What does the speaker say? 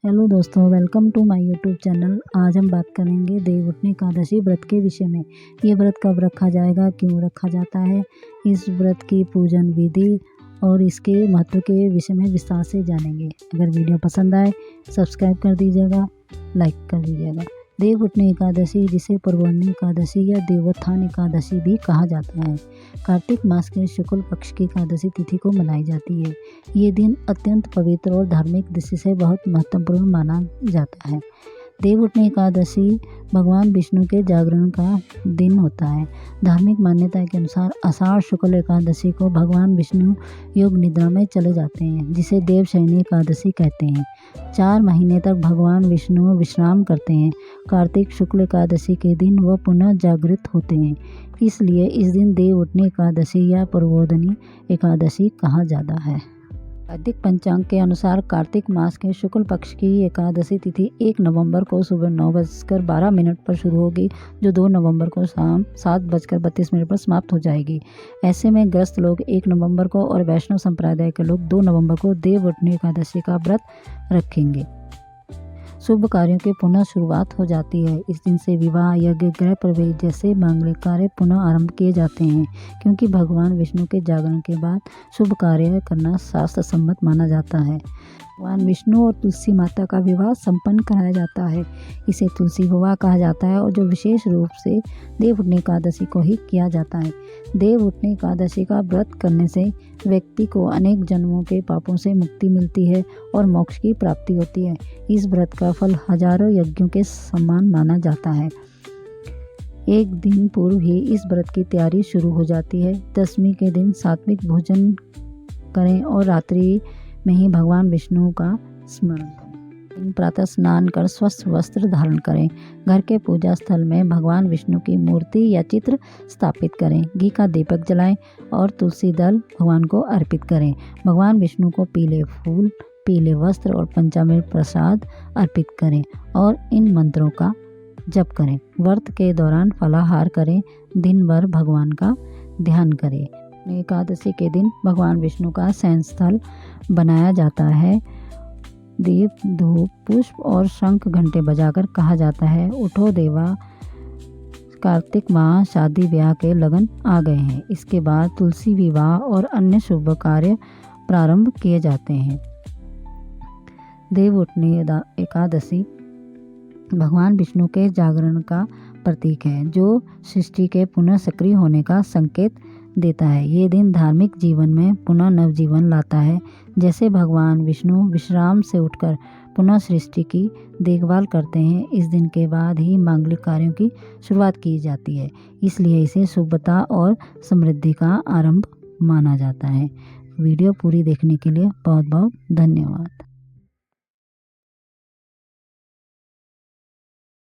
Hello दोस्तों, welcome to my YouTube channel. आज हम बात करेंगे देवउठनी एकादशी व्रत के विषय में। ये व्रत कब रखा जाएगा, क्यों रखा जाता है, इस व्रत की पूजन विधि और इसके महत्व के विषय में विस्तार से जानेंगे। अगर वीडियो पसंद आए सब्सक्राइब कर दीजिएगा, लाइक कर दीजिएगा। देवउठनी एकादशी, जिसे पर्वणी एकादशी या देवोत्थान एकादशी भी कहा जाता है, कार्तिक मास के शुक्ल पक्ष की एकादशी तिथि को मनाई जाती है। ये दिन अत्यंत पवित्र और धार्मिक दृष्टि से बहुत महत्वपूर्ण माना जाता है। देवउठनी एकादशी भगवान विष्णु के जागरण का दिन होता है। धार्मिक मान्यता के अनुसार आषाढ़ शुक्ल एकादशी को भगवान विष्णु योग निद्रा में चले जाते हैं, जिसे देवशयनी एकादशी कहते हैं। 4 महीने तक भगवान विष्णु विश्राम करते हैं। कार्तिक शुक्ल एकादशी के दिन वह पुनः जागृत होते हैं, इसलिए इस दिन देवउठनी एकादशी या प्रबोधनी एकादशी कहा जाता है। वैदिक पंचांग के अनुसार कार्तिक मास के शुक्ल पक्ष की एकादशी तिथि 1 नवंबर को सुबह 9:12 पर शुरू होगी, जो 2 नवंबर को शाम 7:32 पर समाप्त हो जाएगी। ऐसे में गृहस्थ लोग 1 नवंबर को और वैष्णव संप्रदाय के लोग 2 नवंबर को देवउठनी एकादशी का व्रत रखेंगे। शुभ कार्यों की पुनः शुरुआत हो जाती है। इस दिन से विवाह, यज्ञ, गृह प्रवेश जैसे मांगलिक कार्य पुनः आरंभ किए जाते हैं, क्योंकि भगवान विष्णु के जागरण के बाद शुभ कार्य करना शास्त्र सम्मत माना जाता है। भगवान विष्णु और तुलसी माता का विवाह संपन्न कराया जाता है। इसे तुलसी विवाह कहा जाता है, और जो विशेष रूप से देवउठनी एकादशी को ही किया जाता है। देवउठनी एकादशी का व्रत करने से व्यक्ति को अनेक जन्मों के पापों से मुक्ति मिलती है और मोक्ष की प्राप्ति होती है। इस व्रत का फल हजारों यज्ञों के समान माना जाता है। एक दिन पूर्व ही इस व्रत की तैयारी शुरू हो जाती है। दशमी के दिन सात्विक भोजन करें और रात्रि में ही भगवान विष्णु का स्मरण करें। प्रातः स्नान कर स्वस्थ वस्त्र धारण करें। घर के पूजा स्थल में भगवान विष्णु की मूर्ति या चित्र स्थापित करें। घी का दीपक जलाएं और तुलसी दल भगवान को अर्पित करें। भगवान विष्णु को पीले फूल, पीले वस्त्र और पंचामृत प्रसाद अर्पित करें और इन मंत्रों का जप करें। व्रत के दौरान फलाहार करें। दिन भर भगवान का ध्यान करें। एकादशी के दिन भगवान विष्णु का शयन स्थल बनाया जाता है। दीप, धूप, पुष्प और शंख घंटे बजाकर कहा जाता है, उठो देवा, कार्तिक माह शादी ब्याह के लगन आ गए हैं। इसके बाद तुलसी विवाह और अन्य शुभ कार्य प्रारंभ किए जाते हैं। देवउठनी एकादशी भगवान विष्णु के जागरण का प्रतीक है, जो सृष्टि के पुनः सक्रिय होने का संकेत देता है। ये दिन धार्मिक जीवन में पुनः नवजीवन लाता है। जैसे भगवान विष्णु विश्राम से उठकर पुनः सृष्टि की देखभाल करते हैं, इस दिन के बाद ही मांगलिक कार्यों की शुरुआत की जाती है। इसलिए इसे शुभता और समृद्धि का आरंभ माना जाता है। वीडियो पूरी देखने के लिए बहुत बहुत धन्यवाद।